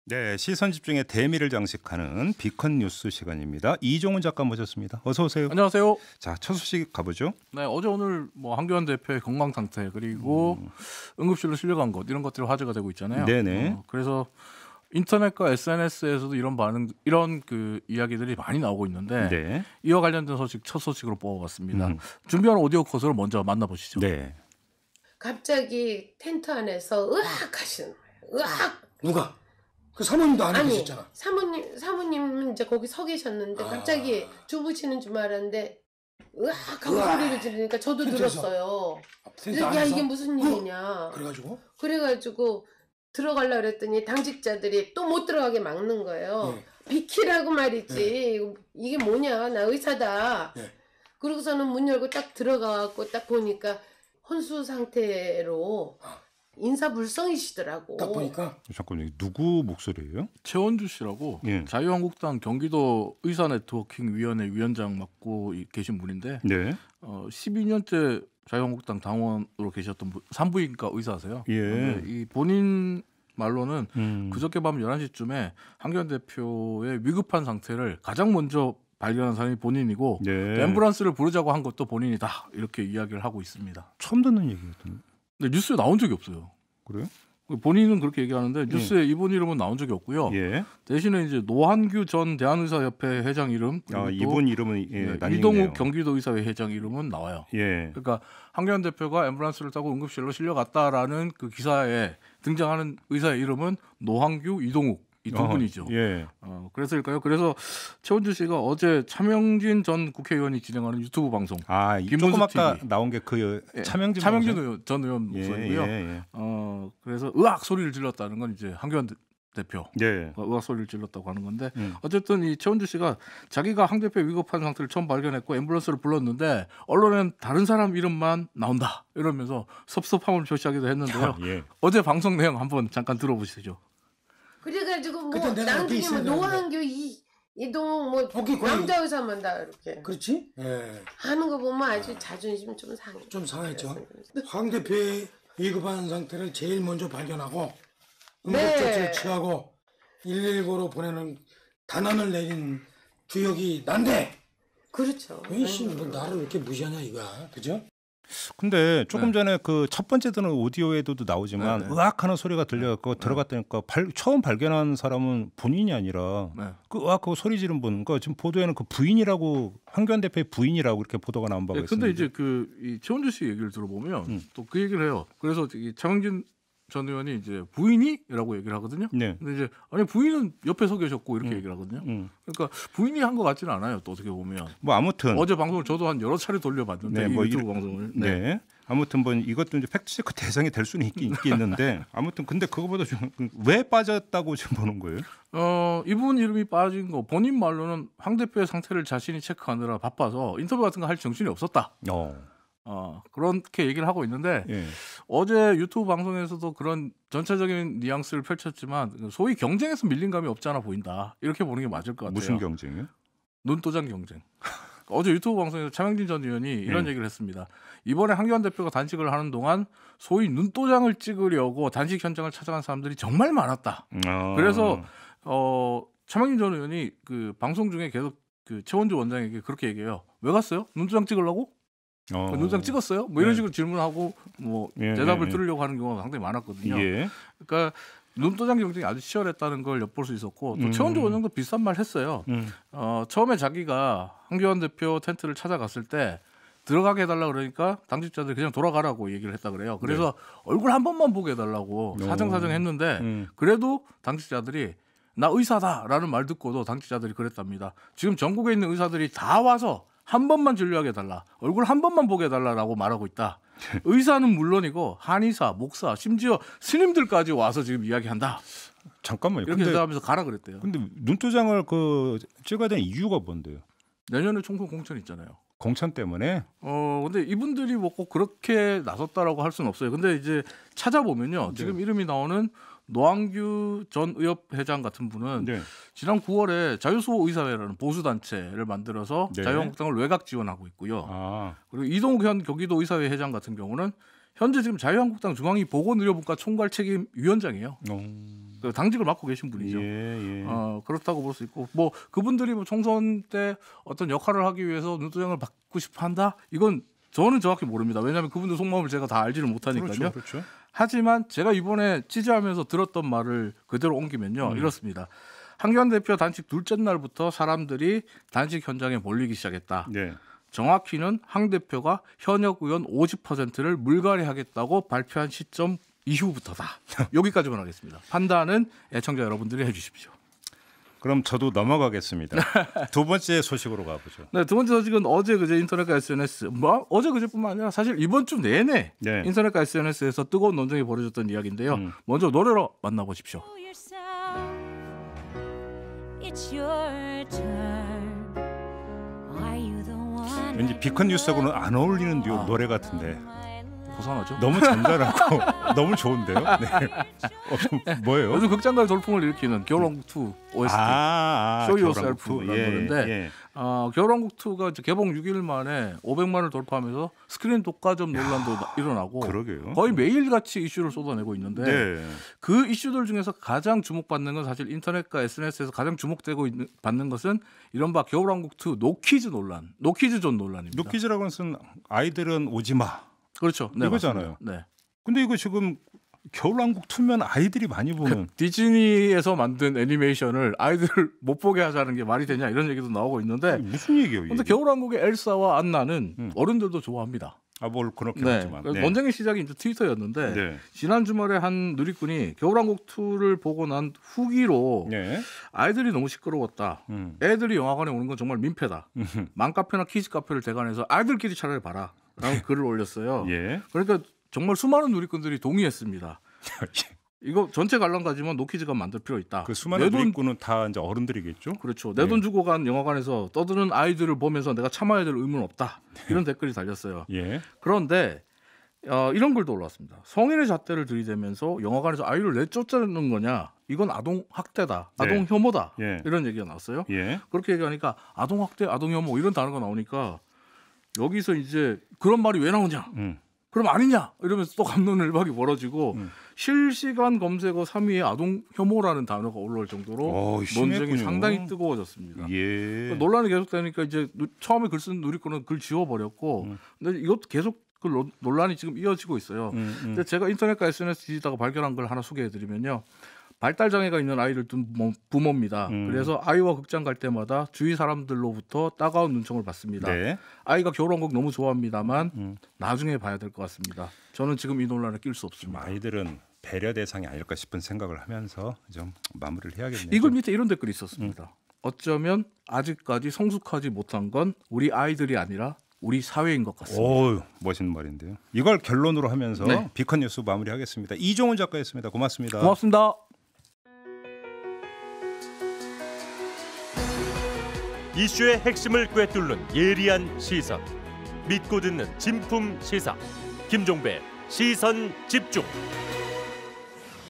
네, 시선 집중의 대미를 장식하는 비컨 뉴스 시간입니다. 이종훈 작가 모셨습니다. 어서 오세요. 안녕하세요. 자, 첫 소식 가보죠. 네, 어제 오늘 한교안 대표의 건강 상태 그리고 응급실로 실려간 것 이런 것들이 화제가 되고 있잖아요. 네네. 그래서 인터넷과 SNS에서도 이런 반응, 이런 그 이야기들이 많이 나오고 있는데 네. 이와 관련된 소식 첫 소식으로 뽑아봤습니다. 준비한 오디오 컷을 먼저 만나보시죠. 네. 갑자기 텐트 안에서 으악 하시는 거예요. 으악. 누가? 그 사모님도 안에 아니 계셨잖아. 사모님은 이제 거기 서 계셨는데 갑자기 주무시는 줄 알았는데 으악 하고 소리를 지르니까 저도 텐트에서? 들었어요. 텐트 야 안에서? 이게 무슨 일이냐. 그래가지고 들어가려고 그랬더니 당직자들이 또 못 들어가게 막는 거예요. 네. 비키라고 말이지. 이게 뭐냐, 나 의사다. 네. 그러고서는 문 열고 딱 들어가갖고 딱 보니까 혼수 상태로 인사불성이시더라고. 딱 보니까 잠깐만요. 누구 목소리예요? 최원주 씨라고 예. 자유한국당 경기도 의사네트워킹위원회 위원장 맡고 계신 분인데 네. 12년째 자유한국당 당원으로 계셨던 산부인과 의사세요. 예. 이 본인 말로는 음. 그저께 밤 11시쯤에 한교안 대표의 위급한 상태를 가장 먼저 발견한 사람이 본인이고 네. 앰뷸런스를 부르자고 한 것도 본인이다 이렇게 이야기를 하고 있습니다. 처음 듣는 얘기거든요. 근데 뉴스에 나온 적이 없어요. 그래요? 본인은 그렇게 얘기하는데 뉴스에 이분 이름은 나온 적이 없고요. 예. 대신에 이제 노한규 전 대한의사협회 회장 이름 아, 그리고 이분 이름은 낯익네요. 이동욱 경기도의사회 회장 이름은 나와요. 예. 그러니까 한교안 대표가 앰뷸런스를 타고 응급실로 실려갔다라는 그 기사에 등장하는 의사의 이름은 노한규, 이동욱 이 두 분이죠. 예. 그래서일까요? 그래서 최원주 씨가 어제 차명진 전 국회의원이 진행하는 유튜브 방송 아, 김문수 조금 아까 TV. 나온 게 그 차명진 전 의원 예, 목소리고요. 예. 그래서 의악 소리를 질렀다는 건 이제 한교안 대표 예. 의악 소리를 질렀다고 하는 건데 어쨌든 이 최원주 씨가 자기가 황 대표의 위급한 상태를 처음 발견했고 앰뷸런스를 불렀는데 언론엔 다른 사람 이름만 나온다 이러면서 섭섭함을 표시하기도 했는데요. 예. 어제 방송 내용 한번 잠깐 들어보시죠. 그래가지고 그때 내가 나중에 옆에 있어야 노한규 이동욱 거기 거의- 남자 의사만 다 이렇게 그렇지? 예. 하는 거 보면 아주 자존심 좀 상해. 좀 상했죠. 황 대표의 위급한 상태를 제일 먼저 발견하고 응급조치를 취하고 119로 보내는 단언을 내린 주역이 난데 그렇죠. 왜씨 뭐 나를 이렇게 무시하냐 이거야. 그죠? 근데 조금 전에 그 첫 번째 듣는 오디오에도 나오지만 네. 으악하는 소리가 들려갖고 들어갔다니까 처음 발견한 사람은 본인이 아니라 네. 그 으악하고 소리 지른 분, 그 지금 보도에는 그 부인이라고 한교안 대표의 부인이라고 이렇게 보도가 나온 바가 있습니다. 근데 이제 이 최원주 씨 얘기를 들어보면 또 그 얘기를 해요. 그래서 이 차명진 전 의원이 이제 부인이라고 얘기를 하거든요. 네. 근데 이제 아니 부인은 옆에 서 계셨고 이렇게 얘기를 하거든요. 음. 그러니까 부인이 한 것 같지는 않아요. 또 어떻게 보면 뭐 아무튼 어제 방송을 저도 한 여러 차례 돌려봤는데 네, 이 뭐 유튜브 방송을. 네. 아무튼 뭐 이것도 이제 팩트 체크 대상이 될 수는 있는데 아무튼 근데 그거보다 좀 왜 빠졌다고 지금 보는 거예요? 이분 이름이 빠진 거 본인 말로는 황 대표의 상태를 자신이 체크하느라 바빠서 인터뷰 같은 거 할 정신이 없었다. 그렇게 얘기를 하고 있는데 예. 어제 유튜브 방송에서도 그런 전체적인 뉘앙스를 펼쳤지만 소위 경쟁에서 밀린 감이 없지 않아 보인다. 이렇게 보는 게 맞을 것 같아요. 무슨 경쟁이요? 눈도장 경쟁. 어제 유튜브 방송에서 차명진 전 의원이 이런 얘기를 했습니다. 이번에 한교안 대표가 단식을 하는 동안 소위 눈도장을 찍으려고 단식 현장을 찾아간 사람들이 정말 많았다. 그래서 차명진 전 의원이 그 방송 중에 계속 그 최원주 원장에게 그렇게 얘기해요. 왜 갔어요? 눈도장 찍으려고? 눈도장 찍었어요? 뭐 이런 식으로 질문하고 뭐 대답을 들으려고 하는 경우가 상당히 많았거든요. 예. 그러니까 눈도장 경쟁이 아주 치열했다는 걸 엿볼 수 있었고 또 최원주 원장도 비슷한 말 했어요. 처음에 자기가 한교안 대표 텐트를 찾아갔을 때 들어가게 해달라 그러니까 당직자들이 그냥 돌아가라고 얘기를 했다 그래요. 그래서 얼굴 한 번만 보게 해달라고 사정사정 했는데 그래도 당직자들이 나 의사다라는 말 듣고도 당직자들이 그랬답니다. 지금 전국에 있는 의사들이 다 와서 한 번만 진료하게 해달라. 얼굴 한 번만 보게 해달라고 말하고 있다. 의사는 물론이고 한의사, 목사, 심지어 스님들까지 와서 지금 이야기한다. 잠깐만요. 이렇게 대답하면서 가라 그랬대요. 근데 눈도장을 찍어야 되는 이유가 뭔데요? 내년에 총선 공천 있잖아요. 공천 때문에? 근데 이분들이 뭐 꼭 그렇게 나섰다라고 할 수는 없어요. 근데 이제 찾아보면요. 지금 이름이 나오는 노한규 전 의협회장 같은 분은 지난 9월에 자유수호 의사회라는 보수단체를 만들어서 자유한국당을 외곽 지원하고 있고요. 그리고 이동욱 현 경기도 의사회 회장 같은 경우는 현재 지금 자유한국당 중앙위 보건의료분과 총괄 책임 위원장이에요. 그 당직을 맡고 계신 분이죠. 예. 그렇다고 볼 수 있고 뭐 그분들이 뭐 총선 때 어떤 역할을 하기 위해서 눈도장을 받고 싶어한다? 이건 저는 정확히 모릅니다. 왜냐하면 그분들 속마음을 제가 다 알지를 못하니까요. 그렇죠. 하지만 제가 이번에 취재하면서 들었던 말을 그대로 옮기면요. 이렇습니다. 한교안 대표 단식 둘째 날부터 사람들이 단식 현장에 몰리기 시작했다. 네. 정확히는 황 대표가 현역 의원 50%를 물갈이하겠다고 발표한 시점 이후부터다. 여기까지만 하겠습니다. 판단은 애청자 여러분들이 해주십시오. 그럼 저도 넘어가겠습니다. 두 번째 소식으로 가보죠. 네, 두 번째 소식은 어제 그제 인터넷과 SNS, 어제 그제뿐만 아니라 사실 이번 주 내내 네. 인터넷과 SNS에서 뜨거운 논쟁이 벌어졌던 이야기인데요. 먼저 노래로 만나보십시오. It's your turn. Are you the one? 왠지 비컨 뉴스하고는 안 어울리는 노래 같은데 고상하죠? 너무 잔잔하고 너무 좋은데요. 네. 뭐예요? 요즘 극장가의 돌풍을 일으키는 겨울왕국 2 OST Show Yourself라는 노래인데 겨울왕국 2가 이제 개봉 6일 만에 500만을 돌파하면서 스크린 독과점 논란도 일어나고 그러게요. 거의 매일같이 이슈를 쏟아내고 있는데 네. 그 이슈들 중에서 가장 주목받는 건 사실 인터넷과 SNS에서 가장 주목되고 받는 것은 이른바 겨울왕국 2 노키즈 논란, 노키즈존 논란입니다. 노키즈라고 하는 아이들은 오지 마. 그렇죠. 네, 이거잖아요. 맞습니다. 네. 근데 이거 지금 겨울왕국 2면 아이들이 많이 보는 디즈니에서 만든 애니메이션을 아이들을 못 보게 하자는 게 말이 되냐 이런 얘기도 나오고 있는데 무슨 얘기예요? 근데 겨울왕국의 엘사와 안나는 어른들도 좋아합니다. 뭘 그렇게 네. 하지만 논쟁의 시작이 이제 트위터였는데 네. 지난 주말에 한 누리꾼이 겨울왕국 2를 보고 난 후기로 네. 아이들이 너무 시끄러웠다. 애들이 영화관에 오는 건 정말 민폐다. 맘카페나 키즈카페를 대관해서 아이들끼리 차라리 봐라. 라는 글을 올렸어요. 예. 그러니까 정말 수많은 누리꾼들이 동의했습니다. 이거 전체 관람가지만 노키즈가 만들 필요 있다. 그 수많은 누리꾼은 다 이제 어른들이겠죠. 그렇죠. 내 돈 주고 간 영화관에서 떠드는 아이들을 보면서 내가 참아야 될 의무는 없다. 이런 댓글이 달렸어요. 예. 그런데 이런 글도 올라왔습니다. 성인의 잣대를 들이대면서 영화관에서 아이를 내쫓자는 거냐? 이건 아동 학대다, 아동 혐오다. 예. 이런 얘기가 나왔어요. 예. 그렇게 얘기하니까 아동 학대, 아동 혐오 이런 단어가 나오니까 여기서 이제 그런 말이 왜 나오냐? 그럼 아니냐? 이러면서 또 갑론을박이 벌어지고 실시간 검색어 3위에 아동 혐오라는 단어가 올라올 정도로 논쟁이 상당히 뜨거워졌습니다. 예. 논란이 계속되니까 이제 처음에 글 쓴 누리꾼은 글 지워버렸고 근데 이것도 계속 그 논란이 지금 이어지고 있어요. 근데 제가 인터넷과 SNS 뒤지다가 발견한 걸 하나 소개해드리면요. 발달 장애가 있는 아이를 둔 부모입니다. 그래서 아이와 극장 갈 때마다 주위 사람들로부터 따가운 눈총을 받습니다. 네. 아이가 겨울왕국 너무 좋아합니다만 나중에 봐야 될 것 같습니다. 저는 지금 이 논란에 낄 수 없습니다. 아이들은 배려 대상이 아닐까 싶은 생각을 하면서 좀 마무리를 해야겠네요. 이글 밑에 이런 댓글이 있었습니다. 어쩌면 아직까지 성숙하지 못한 건 우리 아이들이 아니라 우리 사회인 것 같습니다. 오, 멋있는 말인데요. 이걸 결론으로 하면서 네. 비컨 뉴스 마무리하겠습니다. 이종훈 작가였습니다. 고맙습니다. 고맙습니다. 이슈의 핵심을 꿰뚫는 예리한 시선, 믿고 듣는 진품 시사 김종배 시선 집중.